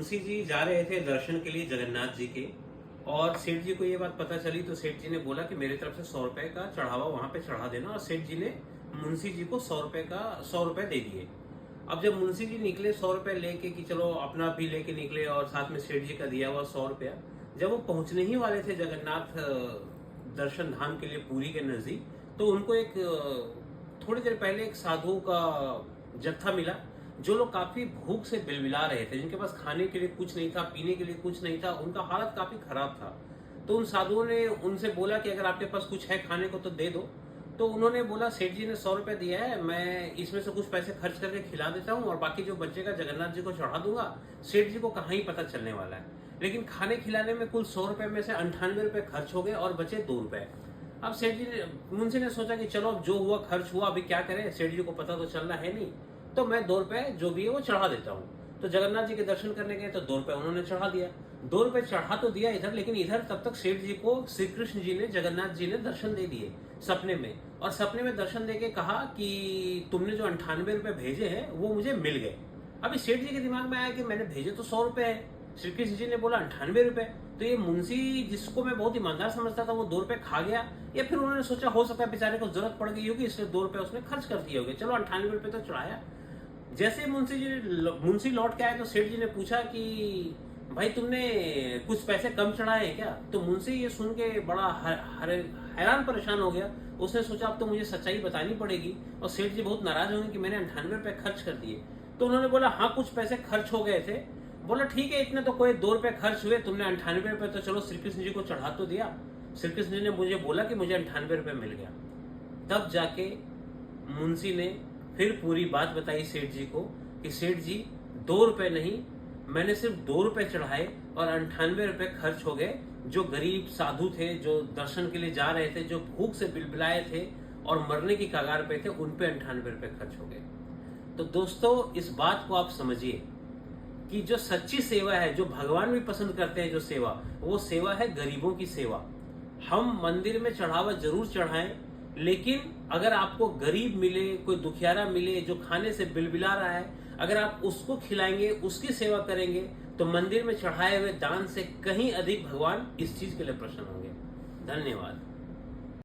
मुंशी जी जा रहे थे दर्शन के लिए जगन्नाथ जी के, और सेठ जी को ये बात पता चली तो सेठ जी ने बोला कि मेरी तरफ से 100 रुपए का चढ़ावा वहां पे चढ़ा देना, और सेठ जी ने मुंशी जी को 100 रुपए दे दिए। अब जब मुंशी जी निकले 100 रुपए लेके कि चलो अपना भी लेके निकले और साथ में सेठ जी का दिया हुआ 100 रुपया, जब वो पहुंचने ही वाले थे जगन्नाथ दर्शन धाम के लिए पुरी के नजदीक, तो उनको एक थोड़ी देर पहले एक साधुओं का जत्था मिला, जो लोग काफी भूख से बिलबिला रहे थे, जिनके पास खाने के लिए कुछ नहीं था, पीने के लिए कुछ नहीं था, उनका हालत काफी खराब था। तो उन साधुओं ने उनसे बोला कि अगर आपके पास कुछ है खाने को तो दे दो। तो उन्होंने बोला सेठ जी ने 100 रुपए दिया है, मैं इसमें से कुछ पैसे खर्च करके खिला देता हूँ और बाकी जो बचेगा जगन्नाथ जी को चढ़ा दूंगा। सेठ जी को कहाँ ही पता चलने वाला है। लेकिन खाने खिलाने में कुल 100 रुपए में से 98 रुपए खर्च हो गए और बचे 2 रुपए। अब सेठ जी ने मुंशी ने सोचा कि चलो अब जो हुआ खर्च हुआ, अभी क्या करें, सेठ जी को पता तो चलना है नहीं, तो मैं 2 रुपए जो भी है वो चढ़ा देता हूँ। तो जगन्नाथ जी के दर्शन करने गए तो 2 रुपए उन्होंने चढ़ा दिया। 2 रुपए चढ़ा तो दिया इधर, लेकिन इधर तब तक सेठ जी को श्री कृष्ण जी ने, जगन्नाथ जी ने दर्शन दे दिए सपने में, और सपने में दर्शन देके कहा कि तुमने जो 98 रुपए भेजे हैं वो मुझे मिल गए। अभी सेठ जी के दिमाग में आया कि मैंने भेजे तो 100 रुपए है, श्री कृष्ण जी ने बोला 98 रुपए, तो ये मुंशी जिसको मैं बहुत ईमानदार समझता था वो 2 रुपए खा गया, या फिर उन्होंने सोचा हो सकता है बेचारे को जरूरत पड़ गई होगी इसलिए 2 रुपए उसने खर्च कर दिए होंगे, चलो 98 रुपए तो चढ़ाया। जैसे मुंशी लौट के आए तो सेठ जी ने पूछा कि भाई तुमने कुछ पैसे कम चढ़ाए हैं क्या? तो मुंशी ये सुन के बड़ा हैरान परेशान हो गया। उसने सोचा अब तो मुझे सच्चाई बतानी पड़ेगी, और सेठ जी बहुत नाराज होंगे कि मैंने 98 रुपए खर्च कर दिए। तो उन्होंने बोला हाँ कुछ पैसे खर्च हो गए थे। बोला ठीक है, इतने तो कोई 2 रुपए खर्च हुए, तुमने 98 रुपए तो चलो श्री कृष्ण जी को चढ़ा तो दिया। श्री कृष्ण जी ने मुझे बोला कि मुझे 98 रुपए मिल गया। तब जाके मुंशी ने फिर पूरी बात बताई सेठ जी को कि सेठ जी 2 रुपए नहीं, मैंने सिर्फ 2 रुपए चढ़ाए और 98 रुपए खर्च हो गए। जो गरीब साधु थे, जो दर्शन के लिए जा रहे थे, जो भूख से बिलबिलाए थे और मरने की कगार पे थे, उन पे 98 रुपए खर्च हो गए। तो दोस्तों इस बात को आप समझिए कि जो सच्ची सेवा है, जो भगवान भी पसंद करते हैं जो सेवा, वो सेवा है गरीबों की सेवा। हम मंदिर में चढ़ावा जरूर चढ़ाएं, लेकिन अगर आपको गरीब मिले, कोई दुखियारा मिले जो खाने से बिलबिला रहा है, अगर आप उसको खिलाएंगे, उसकी सेवा करेंगे, तो मंदिर में चढ़ाए हुए दान से कहीं अधिक भगवान इस चीज के लिए प्रसन्न होंगे। धन्यवाद।